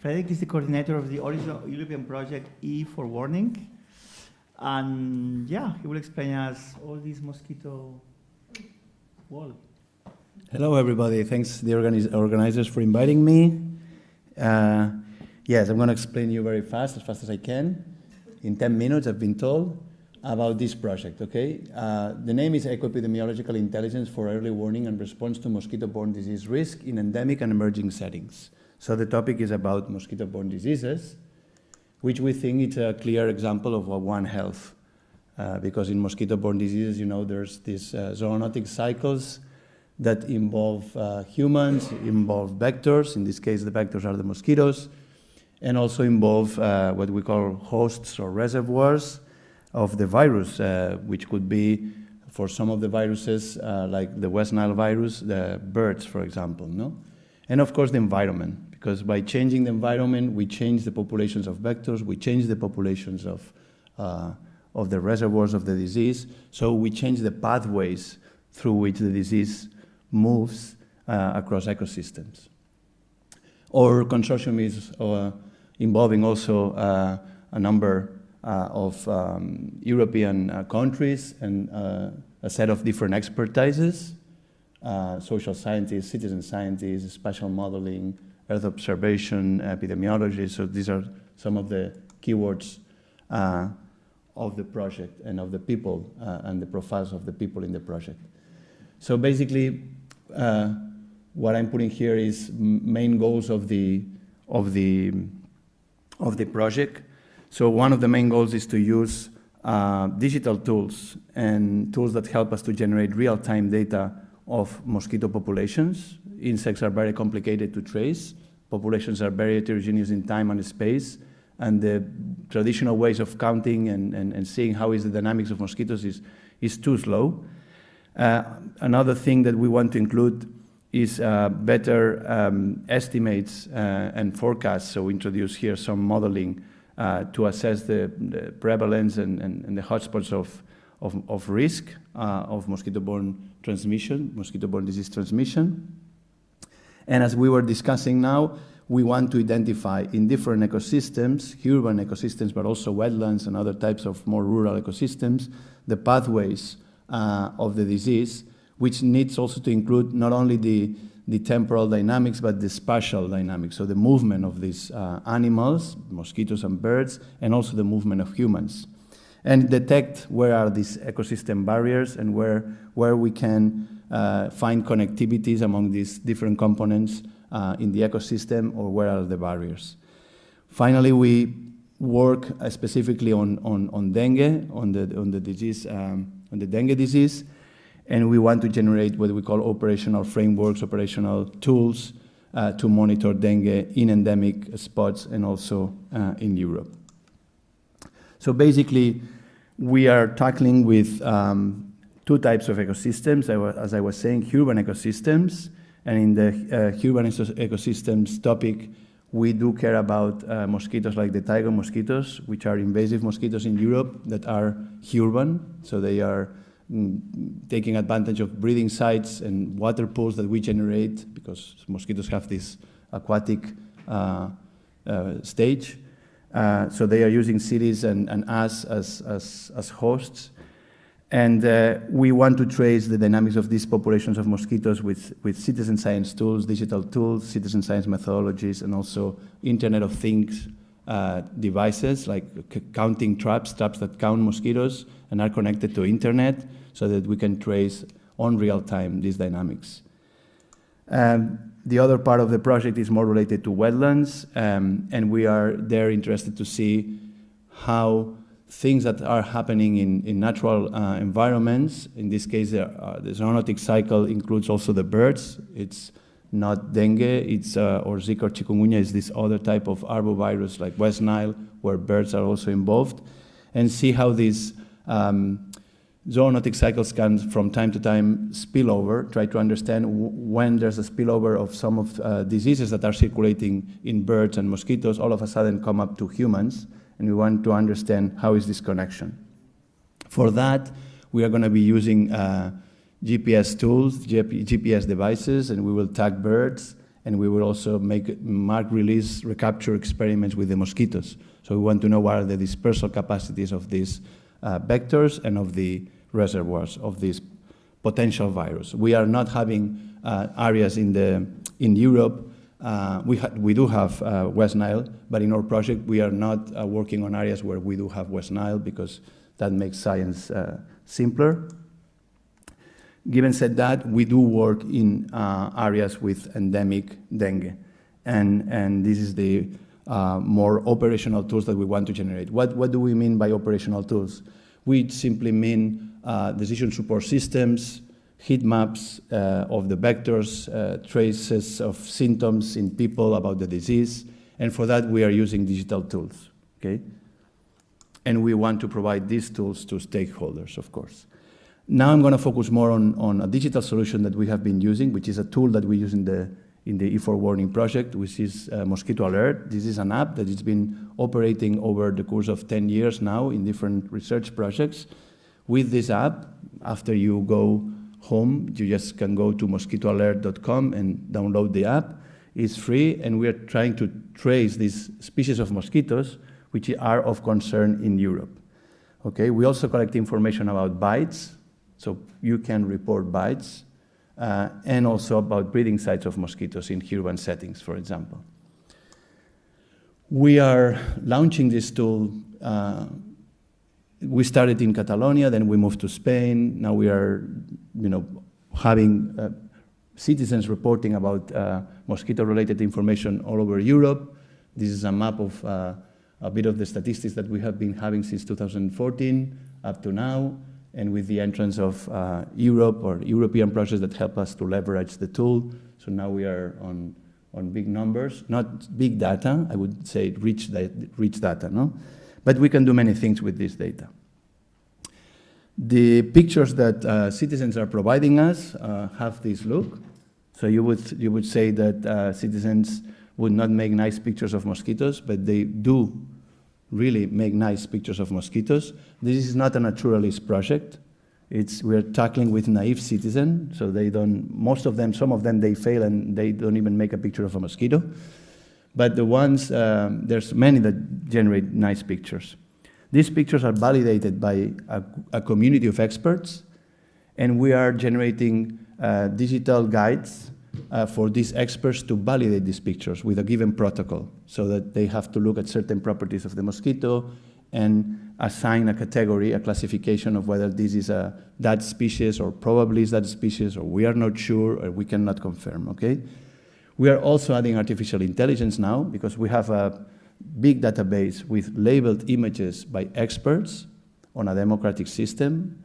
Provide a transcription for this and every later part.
Frederic is the coordinator of the European project E for Warning. And yeah, he will explain us all this mosquito wall. Hello, everybody. Thanks, the organizers, for inviting me. Yes, I'm going to explain you very fast as I can. In 10 minutes, I've been told, about this project, okay? The name is Eco-Epidemiological Intelligence for Early Warning and Response to Mosquito-Borne Disease Risk in Endemic and Emerging Settings. So the topic is about mosquito-borne diseases, which we think is a clear example of One Health. Because in mosquito-borne diseases, you know, there's these zoonotic cycles that involve humans, involve vectors. In this case, the vectors are the mosquitoes, and also involve what we call hosts or reservoirs of the virus, which could be, for some of the viruses, like the West Nile virus, the birds, for example, no? And of course, the environment, because by changing the environment, we change the populations of vectors, we change the populations of the reservoirs of the disease, so we change the pathways through which the disease moves across ecosystems. Our consortium is involving also a number of European countries and a set of different expertises, social scientists, citizen scientists, spatial modeling, Earth observation, epidemiology. So these are some of the keywords of the project and of the people and the profiles of the people in the project. So basically, what I'm putting here is main goals of the project. So one of the main goals is to use digital tools and tools that help us to generate real-time data of mosquito populations. Insects are very complicated to trace. Populations are very heterogeneous in time and space. And the traditional ways of counting and seeing how is the dynamics of mosquitoes is too slow. Another thing that we want to include is better estimates and forecasts. So we introduce here some modeling to assess the prevalence and the hotspots of risk of mosquito-borne transmission, mosquito-borne disease transmission. And as we were discussing now, we want to identify in different ecosystems, urban ecosystems, but also wetlands and other types of more rural ecosystems, the pathways of the disease, which needs also to include not only the temporal dynamics, but the spatial dynamics, so the movement of these animals, mosquitoes and birds, and also the movement of humans. And detect where are these ecosystem barriers and where we can find connectivities among these different components in the ecosystem, or where are the barriers. Finally, we work specifically on dengue, on the disease, on the dengue disease, and we want to generate what we call operational frameworks, operational tools to monitor dengue in endemic spots and also in Europe. So basically, we are tackling with two types of ecosystems, as I was saying, urban ecosystems. And in the urban ecosystems topic, we do care about mosquitoes like the tiger mosquitoes, which are invasive mosquitoes in Europe that are urban. So they are taking advantage of breeding sites and water pools that we generate, because mosquitoes have this aquatic stage. So they are using cities and us as hosts. And we want to trace the dynamics of these populations of mosquitoes with citizen science tools, digital tools, citizen science methodologies, and also Internet of Things devices, like counting traps that count mosquitoes and are connected to internet, so that we can trace on real time these dynamics. The other part of the project is more related to wetlands, and we are there interested to see how things that are happening in natural environments, in this case the zoonotic cycle includes also the birds. It's not dengue, it's or Zika or chikungunya is this other type of arbovirus like West Nile, where birds are also involved, and see how these zoonotic cycles can from time to time spill over, try to understand when there's a spillover of some of diseases that are circulating in birds and mosquitoes all of a sudden come up to humans, and we want to understand how is this connection. For that, we are going to be using GPS tools, GPS devices, and we will tag birds and we will also make mark release recapture experiments with the mosquitoes. So we want to know what are the dispersal capacities of these vectors and of the reservoirs of this potential virus. We are not having areas in Europe. We do have West Nile, but in our project we are not working on areas where we do have West Nile because that makes science simpler. Given said that, we do work in areas with endemic dengue, and this is the more operational tools that we want to generate. What do we mean by operational tools? We simply mean decision support systems, heat maps of the vectors, traces of symptoms in people about the disease, and for that we are using digital tools, okay? And we want to provide these tools to stakeholders, of course. Now I'm going to focus more on a digital solution that we have been using, which is a tool that we use in the E4 Warning project, which is Mosquito Alert. This is an app that has been operating over the course of 10 years now in different research projects. With this app, after you go home, you just can go to mosquitoalert.com and download the app. It's free, and we are trying to trace these species of mosquitoes which are of concern in Europe. Okay, we also collect information about bites, so you can report bites, and also about breeding sites of mosquitoes in urban settings, for example. We are launching this tool. We started in Catalonia, then we moved to Spain. Now we are, having citizens reporting about mosquito-related information all over Europe. This is a map of a bit of the statistics that we have been having since 2014 up to now, and with the entrance of Europe or European projects that help us to leverage the tool. So now we are on big numbers, not big data, I would say rich data, no? But we can do many things with this data. The pictures that citizens are providing us have this look. So you would say that citizens would not make nice pictures of mosquitoes, but they do really make nice pictures of mosquitoes. This is not a naturalist project. We're tackling with naive citizens, so they don't, some of them they fail and they don't even make a picture of a mosquito. But the ones, there's many that generate nice pictures. These pictures are validated by a community of experts, and we are generating digital guides for these experts to validate these pictures with a given protocol, so that they have to look at certain properties of the mosquito and assign a category, a classification of whether this is that species or probably is that species, or we are not sure or we cannot confirm, okay? We are also adding artificial intelligence now because we have a big database with labeled images by experts on a democratic system.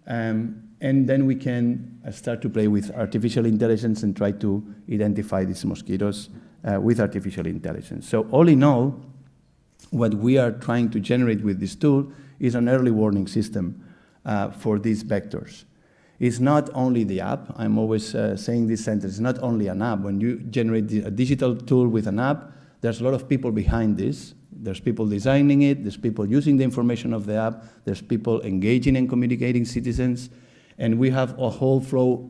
And then we can start to play with artificial intelligence and try to identify these mosquitoes with artificial intelligence. So all in all, what we are trying to generate with this tool is an early warning system for these vectors. It's not only the app. I'm always saying this sentence. It's not only an app. When you generate a digital tool with an app, there's a lot of people behind this. There's people designing it. There's people using the information of the app. There's people engaging and communicating citizens. And we have a whole flow,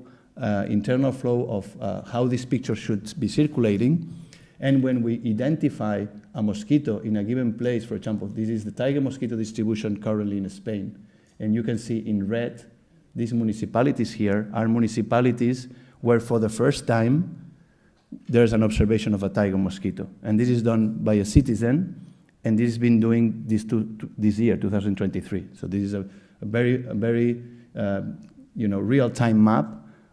internal flow of how this picture should be circulating. And when we identify a mosquito in a given place, for example, this is the tiger mosquito distribution currently in Spain. And you can see in red, these municipalities here are municipalities where for the first time there's an observation of a tiger mosquito. And this is done by a citizen, and this has been doing this year, 2023. So this is a very real-time map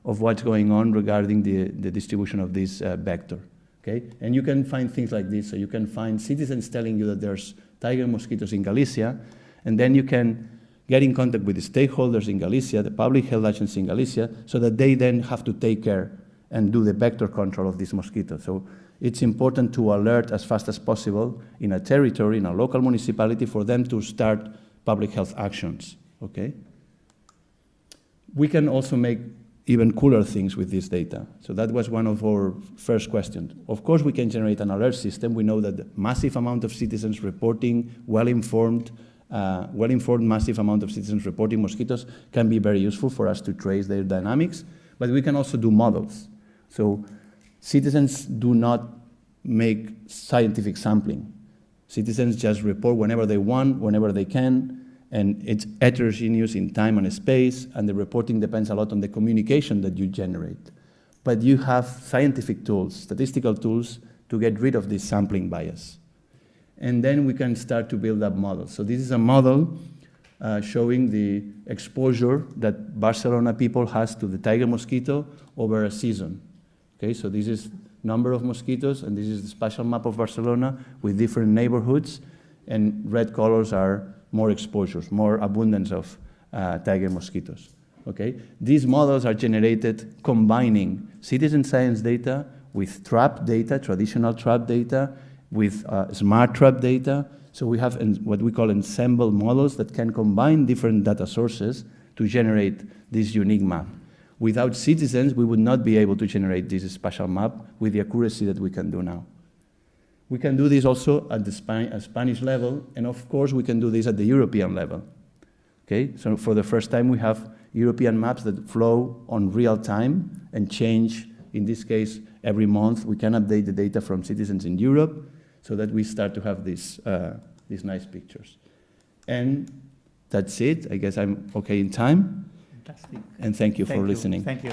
of what's going on regarding the distribution of this vector. Okay? And you can find things like this. So you can find citizens telling you that there's tiger mosquitoes in Galicia, and then you can get in contact with the stakeholders in Galicia, the public health agency in Galicia, so that they then have to take care and do the vector control of this mosquito. So it's important to alert as fast as possible in a territory, in a local municipality, for them to start public health actions, okay? We can also make even cooler things with this data. So that was one of our first questions. Of course, we can generate an alert system. We know that the massive amount of citizens reporting, well-informed massive amount of citizens reporting mosquitoes can be very useful for us to trace their dynamics, but we can also do models. So Citizens do not make scientific sampling. Citizens just report whenever they want, whenever they can, and it's heterogeneous in time and space, and the reporting depends a lot on the communication that you generate. But you have scientific tools, statistical tools, to get rid of this sampling bias. And then we can start to build up models. So this is a model showing the exposure that Barcelona people has to the tiger mosquito over a season. Okay, so this is number of mosquitoes, and this is the spatial map of Barcelona with different neighborhoods, and red colors are more exposures, more abundance of tiger mosquitoes. Okay, these models are generated combining citizen science data with trap data, traditional trap data, with smart trap data. So we have what we call ensemble models that can combine different data sources to generate this unique map. Without citizens, we would not be able to generate this spatial map with the accuracy that we can do now. We can do this also at the Spanish level, and of course we can do this at the European level. Okay, so for the first time we have European maps that flow on real time and change, in this case, every month. We can update the data from citizens in Europe so that we start to have these nice pictures. And that's it. I guess I'm okay in time. Fantastic. And thank you for listening. Thank you.